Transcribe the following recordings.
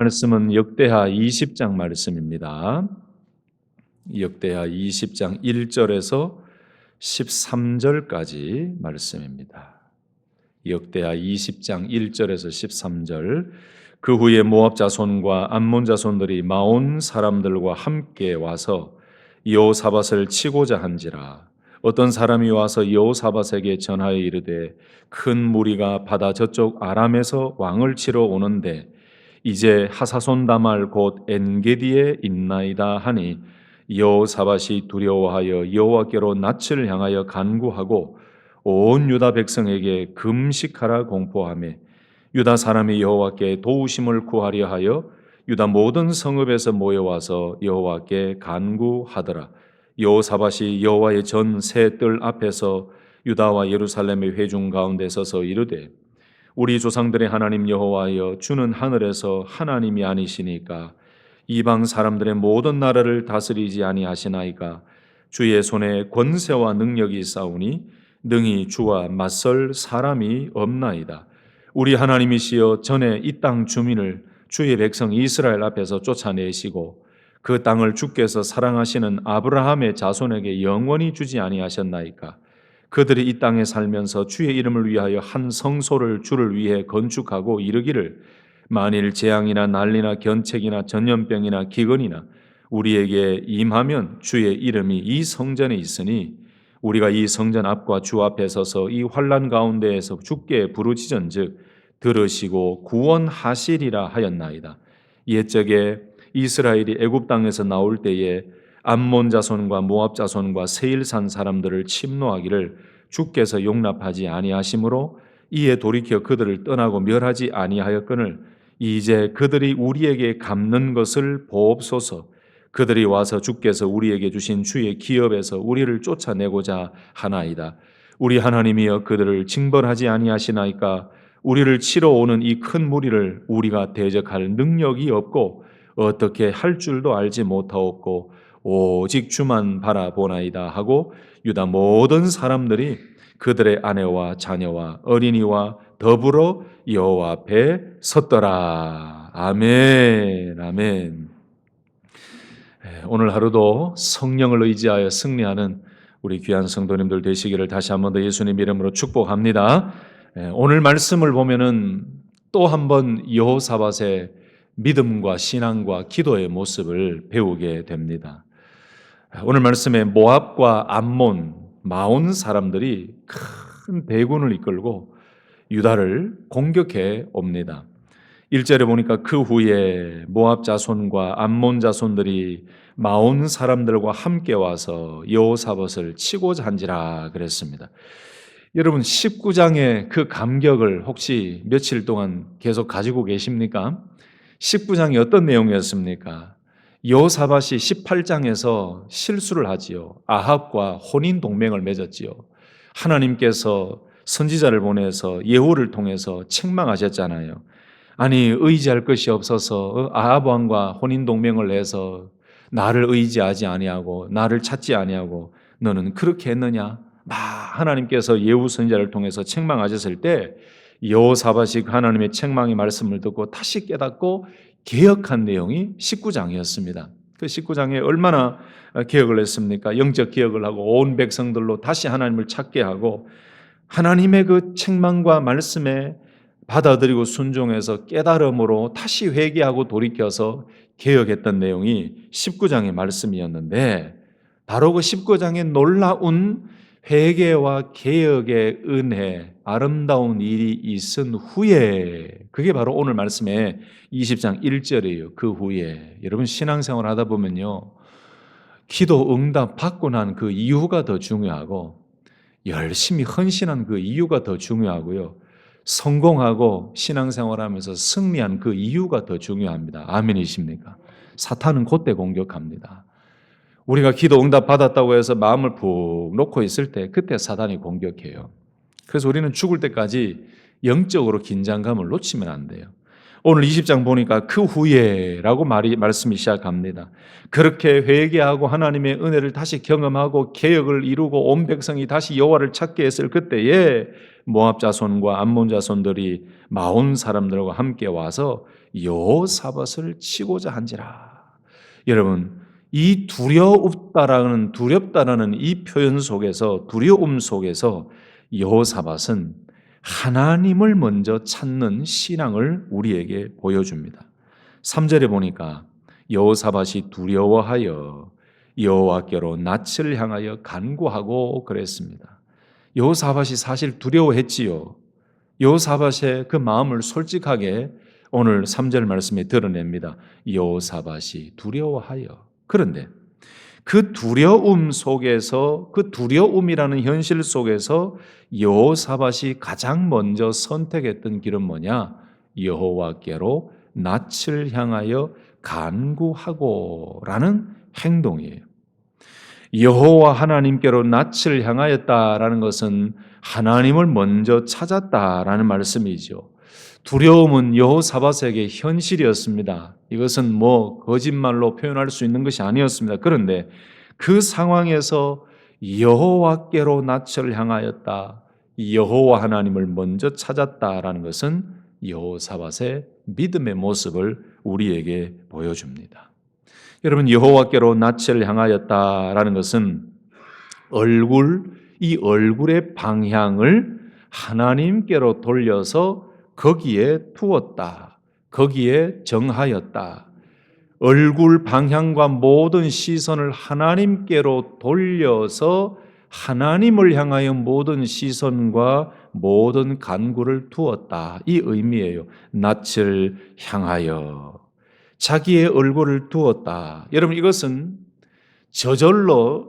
말씀은 역대하 20장 말씀입니다. 역대하 20장 1절에서 13절까지 말씀입니다. 역대하 20장 1절에서 13절. 그 후에 모압 자손과 암몬 자손들이 마온 사람들과 함께 와서 여호사밧을 치고자 한지라. 어떤 사람이 와서 여호사밧에게 전하여 이르되 큰 무리가 바다 저쪽 아람에서 왕을 치러 오는데 이제 하사손 다말 곧 엔게디에 있나이다 하니 여호사밧이 두려워하여 여호와께로 낯을 향하여 간구하고 온 유다 백성에게 금식하라 공포하며 유다 사람이 여호와께 도우심을 구하려 하여 유다 모든 성읍에서 모여와서 여호와께 간구하더라. 여호사밧이 여호와의 전 새 뜰 앞에서 유다와 예루살렘의 회중 가운데 서서 이르되 우리 조상들의 하나님 여호와여 주는 하늘에서 하나님이 아니시니까 이방 사람들의 모든 나라를 다스리지 아니하시나이까 주의 손에 권세와 능력이 있사오니 능히 주와 맞설 사람이 없나이다. 우리 하나님이시여 전에 이 땅 주민을 주의 백성 이스라엘 앞에서 쫓아내시고 그 땅을 주께서 사랑하시는 아브라함의 자손에게 영원히 주지 아니하셨나이까. 그들이 이 땅에 살면서 주의 이름을 위하여 한 성소를 주를 위해 건축하고 이르기를 만일 재앙이나 난리나 견책이나 전염병이나 기근이나 우리에게 임하면 주의 이름이 이 성전에 있으니 우리가 이 성전 앞과 주 앞에 서서 이 환난 가운데에서 주께 부르짖은즉 들으시고 구원하시리라 하였나이다. 옛적에 이스라엘이 애굽 땅에서 나올 때에 암몬 자손과 모압 자손과 세일산 사람들을 침노하기를 주께서 용납하지 아니하심으로 이에 돌이켜 그들을 떠나고 멸하지 아니하였거늘 이제 그들이 우리에게 갚는 것을 보옵소서. 그들이 와서 주께서 우리에게 주신 주의 기업에서 우리를 쫓아내고자 하나이다. 우리 하나님이여 그들을 징벌하지 아니하시나이까. 우리를 치러 오는 이 큰 무리를 우리가 대적할 능력이 없고 어떻게 할 줄도 알지 못하옵고 오직 주만 바라보나이다 하고 유다 모든 사람들이 그들의 아내와 자녀와 어린이와 더불어 여호와 앞에 섰더라. 아멘. 아멘. 오늘 하루도 성령을 의지하여 승리하는 우리 귀한 성도님들 되시기를 다시 한 번 더 예수님 이름으로 축복합니다. 오늘 말씀을 보면은 또 한 번 여호사밧의 믿음과 신앙과 기도의 모습을 배우게 됩니다. 오늘 말씀에 모압과 암몬, 마온 사람들이 큰 대군을 이끌고 유다를 공격해 옵니다. 1절에 보니까 그 후에 모압 자손과 암몬 자손들이 마온 사람들과 함께 와서 여호사밧을 치고자 한지라 그랬습니다. 여러분 19장의 그 감격을 혹시 며칠 동안 계속 가지고 계십니까? 19장이 어떤 내용이었습니까? 여호사밧이 18장에서 실수를 하지요. 아합과 혼인 동맹을 맺었지요. 하나님께서 선지자를 보내서 예후를 통해서 책망하셨잖아요. 아니 의지할 것이 없어서 아합 왕과 혼인 동맹을 해서 나를 의지하지 아니하고 나를 찾지 아니하고 너는 그렇게 했느냐? 하나님께서 예후 선지자를 통해서 책망하셨을 때 여호사밧이 하나님의 책망의 말씀을 듣고 다시 깨닫고 개혁한 내용이 19장이었습니다. 그 19장에 얼마나 개혁을 했습니까? 영적 개혁을 하고 온 백성들로 다시 하나님을 찾게 하고 하나님의 그 책망과 말씀에 받아들이고 순종해서 깨달음으로 다시 회개하고 돌이켜서 개혁했던 내용이 19장의 말씀이었는데 바로 그 19장의 놀라운 회개와 개혁의 은혜, 아름다운 일이 있은 후에 그게 바로 오늘 말씀의 20장 1절이에요. 그 후에 여러분 신앙생활 하다 보면요 기도 응답 받고 난 그 이유가 더 중요하고 열심히 헌신한 그 이유가 더 중요하고요 성공하고 신앙생활하면서 승리한 그 이유가 더 중요합니다. 아멘이십니까? 사탄은 그때 공격합니다. 우리가 기도 응답 받았다고 해서 마음을 푹 놓고 있을 때 그때 사탄이 공격해요. 그래서 우리는 죽을 때까지 영적으로 긴장감을 놓치면 안 돼요. 오늘 20장 보니까 그 후에라고 말씀이 시작합니다. 그렇게 회개하고 하나님의 은혜를 다시 경험하고 개혁을 이루고 온 백성이 다시 여호와를 찾게 했을 그때에 모압 자손과 암몬 자손들이 마온 사람들과 함께 와서 여호사밧을 치고자 한지라. 여러분, 이 두렵다라는 이 표현 속에서, 두려움 속에서 여호사밧은 하나님을 먼저 찾는 신앙을 우리에게 보여줍니다. 3절에 보니까 여호사밧이 두려워하여 여호와께로 낯을 향하여 간구하고 그랬습니다. 여호사밧이 사실 두려워했지요. 여호사밧의 그 마음을 솔직하게 오늘 3절 말씀에 드러냅니다. 여호사밧이 두려워하여. 그런데 그 두려움 속에서, 그 두려움이라는 현실 속에서 여호사밧이 가장 먼저 선택했던 길은 뭐냐? 여호와께로 낯을 향하여 간구하고라는 행동이에요. 여호와 하나님께로 낯을 향하였다라는 것은 하나님을 먼저 찾았다라는 말씀이죠. 두려움은 여호사밧에게 현실이었습니다. 이것은 거짓말로 표현할 수 있는 것이 아니었습니다. 그런데 그 상황에서 여호와께로 낯을 향하였다, 여호와 하나님을 먼저 찾았다라는 것은 여호사밧의 믿음의 모습을 우리에게 보여줍니다. 여러분, 여호와께로 낯을 향하였다라는 것은 이 얼굴의 방향을 하나님께로 돌려서 거기에 두었다, 거기에 정하였다. 얼굴 방향과 모든 시선을 하나님께로 돌려서 하나님을 향하여 모든 시선과 모든 간구를 두었다, 이 의미예요. 낯을 향하여 자기의 얼굴을 두었다. 여러분, 이것은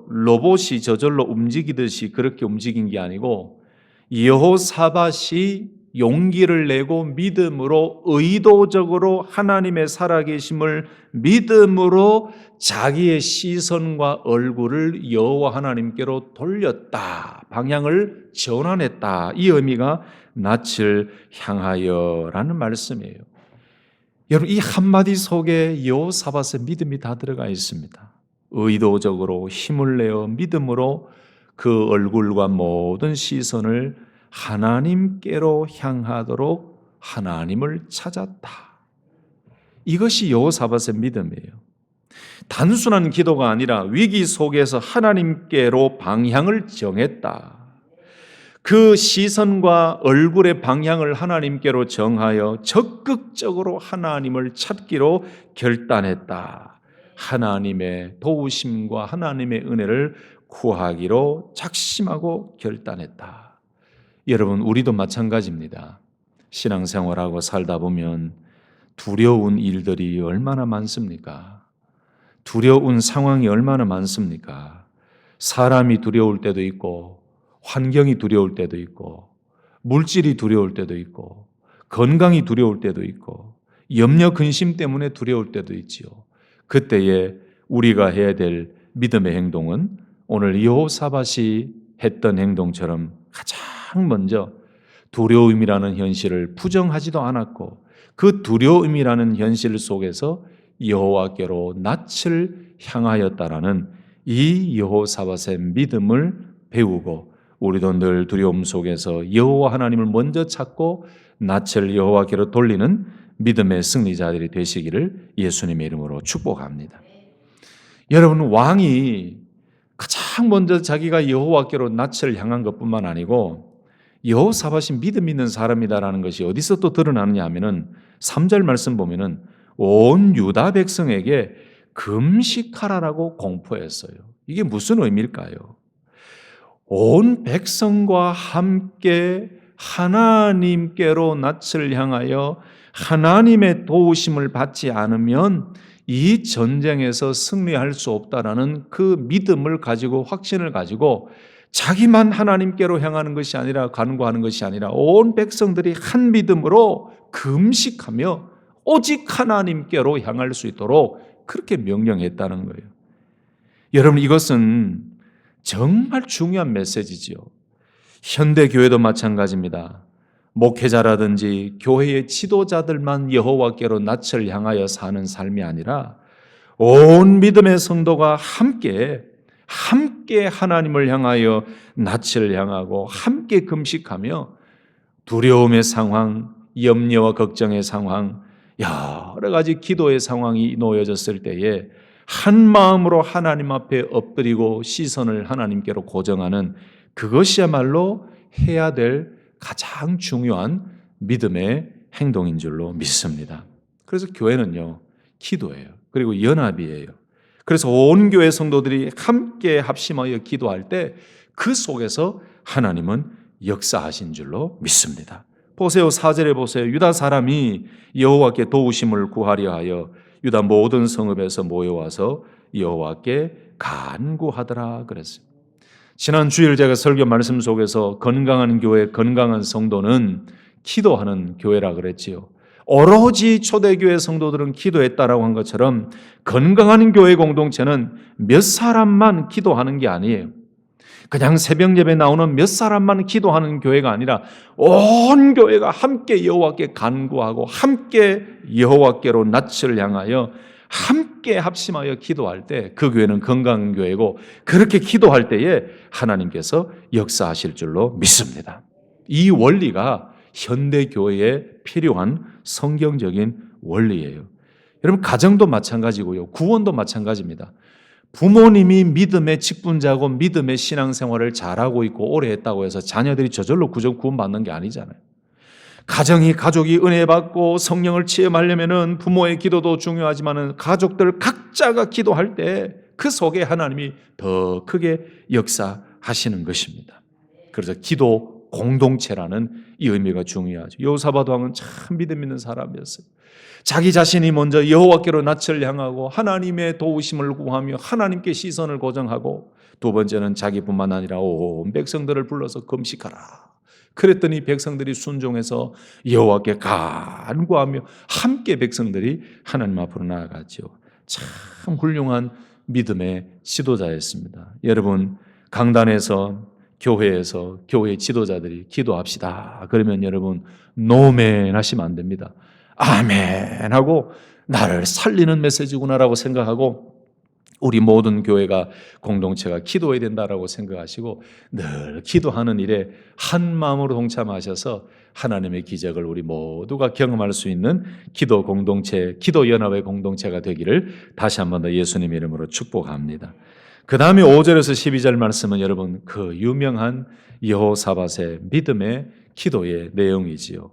로봇이 저절로 움직이듯이 그렇게 움직인 게 아니고 여호사밧이 용기를 내고 믿음으로, 의도적으로 하나님의 살아계심을 믿음으로 자기의 시선과 얼굴을 여호와 하나님께로 돌렸다, 방향을 전환했다, 이 의미가 낯을 향하여라는 말씀이에요. 여러분, 이 한마디 속에 여호사밧의 믿음이 다 들어가 있습니다. 의도적으로 힘을 내어 믿음으로 그 얼굴과 모든 시선을 하나님께로 향하도록 하나님을 찾았다. 이것이 여호사밧의 믿음이에요. 단순한 기도가 아니라 위기 속에서 하나님께로 방향을 정했다. 그 시선과 얼굴의 방향을 하나님께로 정하여 적극적으로 하나님을 찾기로 결단했다. 하나님의 도우심과 하나님의 은혜를 구하기로 작심하고 결단했다. 여러분, 우리도 마찬가지입니다. 신앙생활하고 살다 보면 두려운 일들이 얼마나 많습니까? 두려운 상황이 얼마나 많습니까? 사람이 두려울 때도 있고, 환경이 두려울 때도 있고, 물질이 두려울 때도 있고, 건강이 두려울 때도 있고, 염려 근심 때문에 두려울 때도 있지요. 그때에 우리가 해야 될 믿음의 행동은 오늘 여호사밧이 했던 행동처럼 가장 먼저 두려움이라는 현실을 부정하지도 않았고, 그 두려움이라는 현실 속에서 여호와께로 낯을 향하였다라는 이 여호사밧의 믿음을 배우고, 우리도 늘 두려움 속에서 여호와 하나님을 먼저 찾고 낯을 여호와께로 돌리는 믿음의 승리자들이 되시기를 예수님의 이름으로 축복합니다. 여러분, 왕이 가장 먼저 자기가 여호와께로 낯을 향한 것뿐만 아니고 여호사밧이 믿음 있는 사람이다라는 것이 어디서 또 드러나느냐 하면은 3절 말씀 보면은 온 유다 백성에게 금식하라라고 공포했어요. 이게 무슨 의미일까요? 온 백성과 함께 하나님께로 낯을 향하여 하나님의 도우심을 받지 않으면 이 전쟁에서 승리할 수 없다라는 그 믿음을 가지고, 확신을 가지고 자기만 하나님께로 향하는 것이 아니라, 간구하는 것이 아니라 온 백성들이 한 믿음으로 금식하며 오직 하나님께로 향할 수 있도록 그렇게 명령했다는 거예요. 여러분, 이것은 정말 중요한 메시지지요. 현대 교회도 마찬가지입니다. 목회자라든지 교회의 지도자들만 여호와께로 낯을 향하여 사는 삶이 아니라 온 믿음의 성도가 함께 하나님을 향하여 낯을 향하고 함께 금식하며 두려움의 상황, 염려와 걱정의 상황, 여러 가지 기도의 상황이 놓여졌을 때에 한 마음으로 하나님 앞에 엎드리고 시선을 하나님께로 고정하는 그것이야말로 해야 될 가장 중요한 믿음의 행동인 줄로 믿습니다. 그래서 교회는요, 기도예요. 그리고 연합이에요. 그래서 온 교회 성도들이 함께 합심하여 기도할 때 그 속에서 하나님은 역사하신 줄로 믿습니다. 보세요. 4절에 보세요. 유다 사람이 여호와께 도우심을 구하려 하여 유다 모든 성읍에서 모여와서 여호와께 간구하더라 그랬어요. 지난 주일 제가 설교 말씀 속에서 건강한 교회, 건강한 성도는 기도하는 교회라 그랬지요. 오로지 초대교회 성도들은 기도했다라고 한 것처럼 건강한 교회 공동체는 몇 사람만 기도하는 게 아니에요. 그냥 새벽 예배 나오는 몇 사람만 기도하는 교회가 아니라 온 교회가 함께 여호와께 간구하고 함께 여호와께로 낯을 향하여 함께 합심하여 기도할 때 그 교회는 건강한 교회고, 그렇게 기도할 때에 하나님께서 역사하실 줄로 믿습니다. 이 원리가 현대 교회에 필요한 성경적인 원리예요. 여러분, 가정도 마찬가지고요, 구원도 마찬가지입니다. 부모님이 믿음의 직분자고 믿음의 신앙생활을 잘하고 있고 오래 했다고 해서 자녀들이 저절로 구원받는 게 아니잖아요. 가족이 은혜 받고 성령을 체험하려면은 부모의 기도도 중요하지만은 가족들 각자가 기도할 때 그 속에 하나님이 더 크게 역사하시는 것입니다. 그래서 기도 공동체라는 이 의미가 중요하죠. 여호사밧 왕은 참 믿음 있는 사람이었어요. 자기 자신이 먼저 여호와께로 낯을 향하고 하나님의 도우심을 구하며 하나님께 시선을 고정하고, 두 번째는 자기뿐만 아니라 온 백성들을 불러서 금식하라. 그랬더니 백성들이 순종해서 여호와께 간구하며 함께 백성들이 하나님 앞으로 나아갔죠. 참 훌륭한 믿음의 지도자였습니다. 여러분, 강단에서 교회에서 교회 지도자들이 기도합시다 그러면 여러분 노멘 하시면 안 됩니다. 아멘 하고 나를 살리는 메시지구나라고 생각하고 우리 모든 교회가 공동체가 기도해야 된다라고 생각하시고 늘 기도하는 일에 한 마음으로 동참하셔서 하나님의 기적을 우리 모두가 경험할 수 있는 기도 공동체, 기도 연합의 공동체가 되기를 다시 한 번 더 예수님의 이름으로 축복합니다. 그 다음에 5절에서 12절 말씀은 여러분 그 유명한 여호사밧의 믿음의 기도의 내용이지요.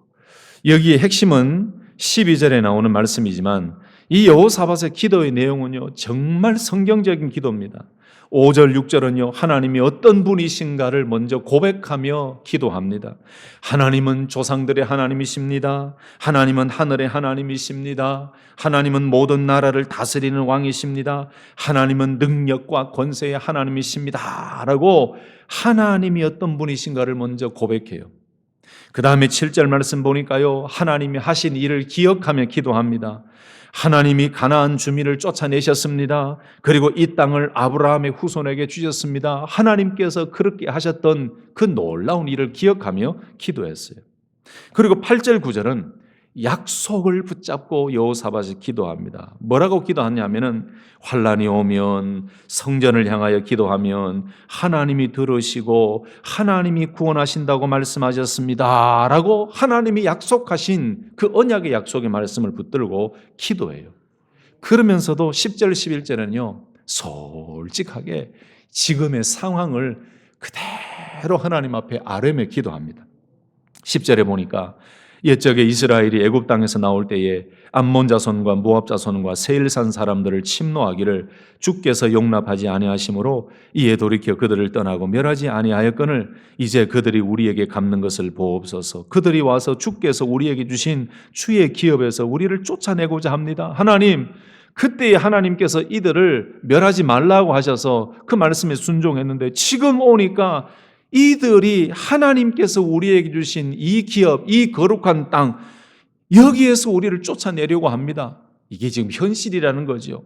여기에 핵심은 12절에 나오는 말씀이지만 이 여호사밧의 기도의 내용은요 정말 성경적인 기도입니다. 5절 6절은요 하나님이 어떤 분이신가를 먼저 고백하며 기도합니다. 하나님은 조상들의 하나님이십니다. 하나님은 하늘의 하나님이십니다. 하나님은 모든 나라를 다스리는 왕이십니다. 하나님은 능력과 권세의 하나님이십니다 라고 하나님이 어떤 분이신가를 먼저 고백해요. 그 다음에 7절 말씀 보니까요 하나님이 하신 일을 기억하며 기도합니다. 하나님이 가나안 주민을 쫓아내셨습니다. 그리고 이 땅을 아브라함의 후손에게 주셨습니다. 하나님께서 그렇게 하셨던 그 놀라운 일을 기억하며 기도했어요. 그리고 8절 9절은 약속을 붙잡고 여호사밧이 기도합니다. 뭐라고 기도하냐면은 환난이 오면 성전을 향하여 기도하면 하나님이 들으시고 하나님이 구원하신다고 말씀하셨습니다 라고 하나님이 약속하신 그 언약의 약속의 말씀을 붙들고 기도해요. 그러면서도 10절 11절은요 솔직하게 지금의 상황을 그대로 하나님 앞에 아뢰며 기도합니다. 10절에 보니까 옛적에 이스라엘이 애굽 땅에서 나올 때에 암몬 자손과 모압 자손과 세일산 사람들을 침노하기를 주께서 용납하지 아니하심으로 이에 돌이켜 그들을 떠나고 멸하지 아니하였거늘 이제 그들이 우리에게 갚는 것을 보옵소서. 그들이 와서 주께서 우리에게 주신 주의 기업에서 우리를 쫓아내고자 합니다. 하나님, 그때에 하나님께서 이들을 멸하지 말라고 하셔서 그 말씀에 순종했는데 지금 오니까 이들이 하나님께서 우리에게 주신 이 기업, 이 거룩한 땅, 여기에서 우리를 쫓아내려고 합니다. 이게 지금 현실이라는 거죠.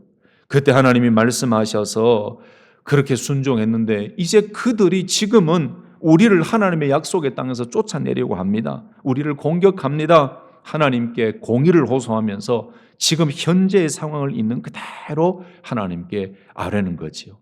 그때 하나님이 말씀하셔서 그렇게 순종했는데 이제 그들이 지금은 우리를 하나님의 약속의 땅에서 쫓아내려고 합니다. 우리를 공격합니다. 하나님께 공의를 호소하면서 지금 현재의 상황을 있는 그대로 하나님께 아뢰는 거지요.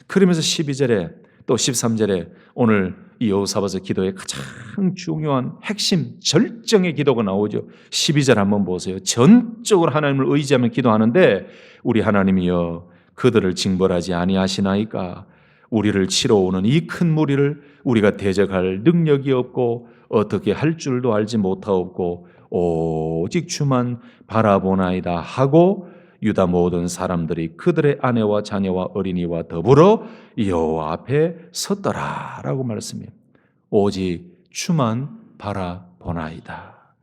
그러면서 12절에 또 13절에 오늘 이 여호사밧의 기도의 가장 중요한 핵심 절정의 기도가 나오죠. 12절 한번 보세요. 전적으로 하나님을 의지하며 기도하는데 우리 하나님이여 그들을 징벌하지 아니하시나이까. 우리를 치러 오는 이 큰 무리를 우리가 대적할 능력이 없고 어떻게 할 줄도 알지 못하옵고 오직 주만 바라보나이다 하고 유다 모든 사람들이 그들의 아내와 자녀와 어린이와 더불어 여호와 앞에 섰더라라고 말씀해요. 오직 주만 바라보나이다.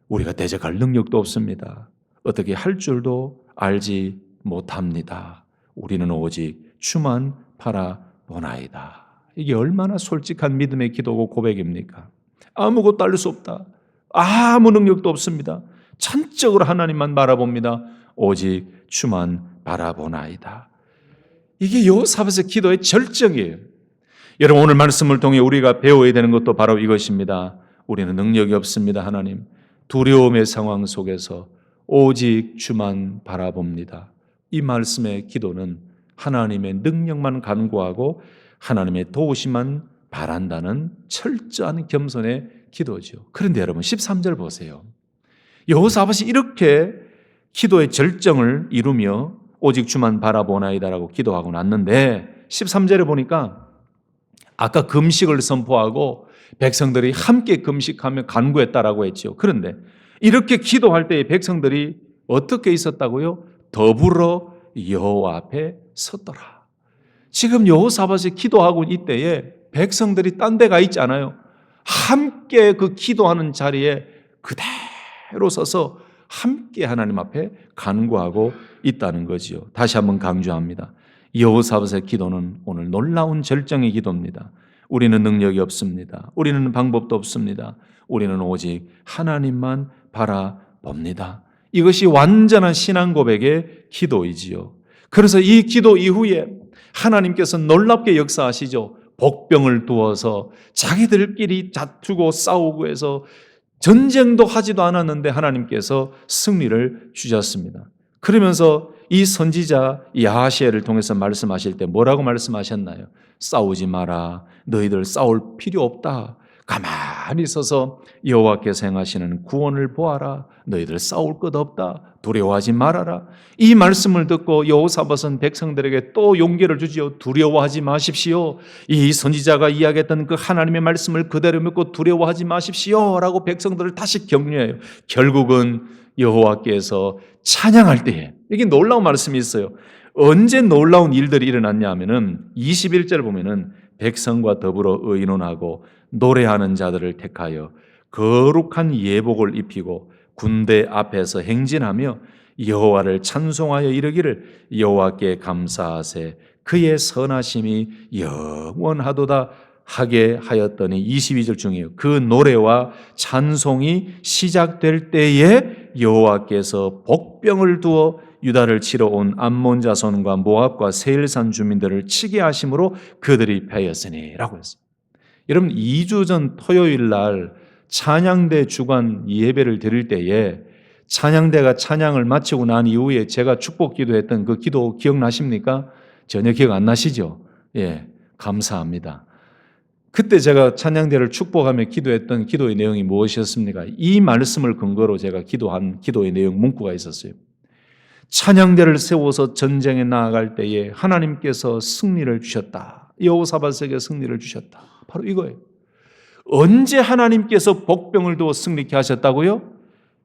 우리가 대적할 능력도 없습니다. 어떻게 할 줄도 알지 못합니다. 우리는 오직 주만 바라보나이다. 이게 얼마나 솔직한 믿음의 기도고 고백입니까? 아무것도 알 수 없다. 아무 능력도 없습니다. 전적으로 하나님만 바라봅니다. 오직 주만 바라보나이다. 이게 여호사밧의 기도의 절정이에요. 여러분 오늘 말씀을 통해 우리가 배워야 되는 것도 바로 이것입니다. 우리는 능력이 없습니다. 하나님. 두려움의 상황 속에서 오직 주만 바라봅니다. 이 말씀의 기도는 하나님의 능력만 간구하고 하나님의 도우심만 바란다는 철저한 겸손의 기도죠. 그런데 여러분 13절 보세요. 여호사밧이 이렇게 기도의 절정을 이루며 오직 주만 바라보나이다라고 기도하고 났는데 13절에 보니까 아까 금식을 선포하고 백성들이 함께 금식하며 간구했다라고 했죠. 그런데 이렇게 기도할 때의 백성들이 어떻게 있었다고요? 더불어 여호와 앞에 섰더라. 지금 여호사밧이 기도하고 이때에 백성들이 딴 데 가 있지 않아요. 함께 그 기도하는 자리에 그대로 서서 함께 하나님 앞에 간구하고 있다는 거지요. 다시 한번 강조합니다. 여호사밧의 기도는 오늘 놀라운 절정의 기도입니다. 우리는 능력이 없습니다. 우리는 방법도 없습니다. 우리는 오직 하나님만 바라봅니다. 이것이 완전한 신앙 고백의 기도이지요. 그래서 이 기도 이후에 하나님께서 놀랍게 역사하시죠. 복병을 두어서 자기들끼리 다투고 싸우고 해서 전쟁도 하지도 않았는데 하나님께서 승리를 주셨습니다. 그러면서 이 선지자 야하시엘을 통해서 말씀하실 때 뭐라고 말씀하셨나요? 싸우지 마라. 너희들 싸울 필요 없다. 가만히 있어서 여호와께서 행하시는 구원을 보아라. 너희들 싸울 것 없다. 두려워하지 말아라. 이 말씀을 듣고 여호사밧은 백성들에게 또 용기를 주지요. 두려워하지 마십시오. 이 선지자가 이야기했던 그 하나님의 말씀을 그대로 믿고 두려워하지 마십시오 라고 백성들을 다시 격려해요. 결국은 여호와께서 찬양할 때에 이게 놀라운 말씀이 있어요. 언제 놀라운 일들이 일어났냐 하면은 21절 보면은 백성과 더불어 의논하고 노래하는 자들을 택하여 거룩한 예복을 입히고 군대 앞에서 행진하며 여호와를 찬송하여 이르기를 여호와께 감사하세 그의 선하심이 영원하도다 하게 하였더니 22절 중에요. 그 노래와 찬송이 시작될 때에 여호와께서 복병을 두어 유다를 치러 온 암몬 자손과 모압과 세일산 주민들을 치게 하심으로 그들이 패였으니 라고 했어요. 여러분 2주 전 토요일 날 찬양대 주간 예배를 드릴 때에 찬양대가 찬양을 마치고 난 이후에 제가 축복 기도했던 그 기도 기억나십니까? 전혀 기억 안 나시죠? 예, 감사합니다. 그때 제가 찬양대를 축복하며 기도했던 기도의 내용이 무엇이었습니까? 이 말씀을 근거로 제가 기도한 기도의 내용 문구가 있었어요. 찬양대를 세워서 전쟁에 나아갈 때에 하나님께서 승리를 주셨다. 여호사밧에게 승리를 주셨다. 바로 이거예요. 언제 하나님께서 복병을 두어 승리케 하셨다고요?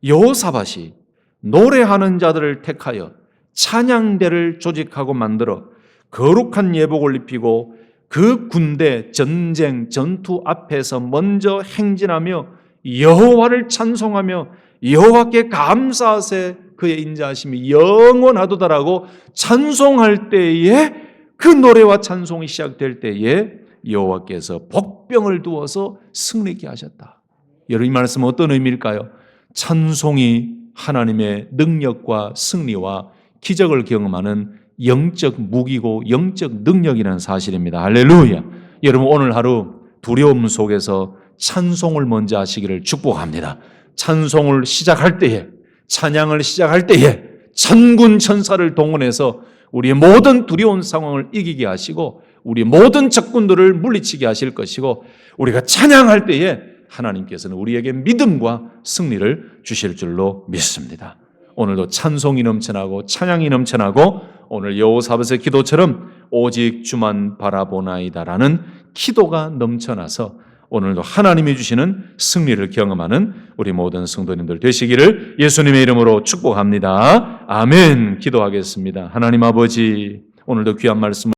여호사밧이 노래하는 자들을 택하여 찬양대를 조직하고 만들어 거룩한 예복을 입히고 그 군대 전쟁 전투 앞에서 먼저 행진하며 여호와를 찬송하며 여호와께 감사하세 그의 인자하심이 영원하도다라고 찬송할 때에 그 노래와 찬송이 시작될 때에 여호와께서 복병을 두어서 승리케 하셨다. 여러분 이 말씀은 어떤 의미일까요? 찬송이 하나님의 능력과 승리와 기적을 경험하는 영적 무기고 영적 능력이라는 사실입니다. 할렐루야. 여러분 오늘 하루 두려움 속에서 찬송을 먼저 하시기를 축복합니다. 찬송을 시작할 때에 찬양을 시작할 때에 천군 천사를 동원해서 우리의 모든 두려운 상황을 이기게 하시고 우리 모든 적군들을 물리치게 하실 것이고 우리가 찬양할 때에 하나님께서는 우리에게 믿음과 승리를 주실 줄로 믿습니다. 오늘도 찬송이 넘쳐나고 찬양이 넘쳐나고 오늘 여호사밧의 기도처럼 오직 주만 바라보나이다라는 기도가 넘쳐나서 오늘도 하나님이 주시는 승리를 경험하는 우리 모든 성도님들 되시기를 예수님의 이름으로 축복합니다. 아멘. 기도하겠습니다. 하나님 아버지, 오늘도 귀한 말씀을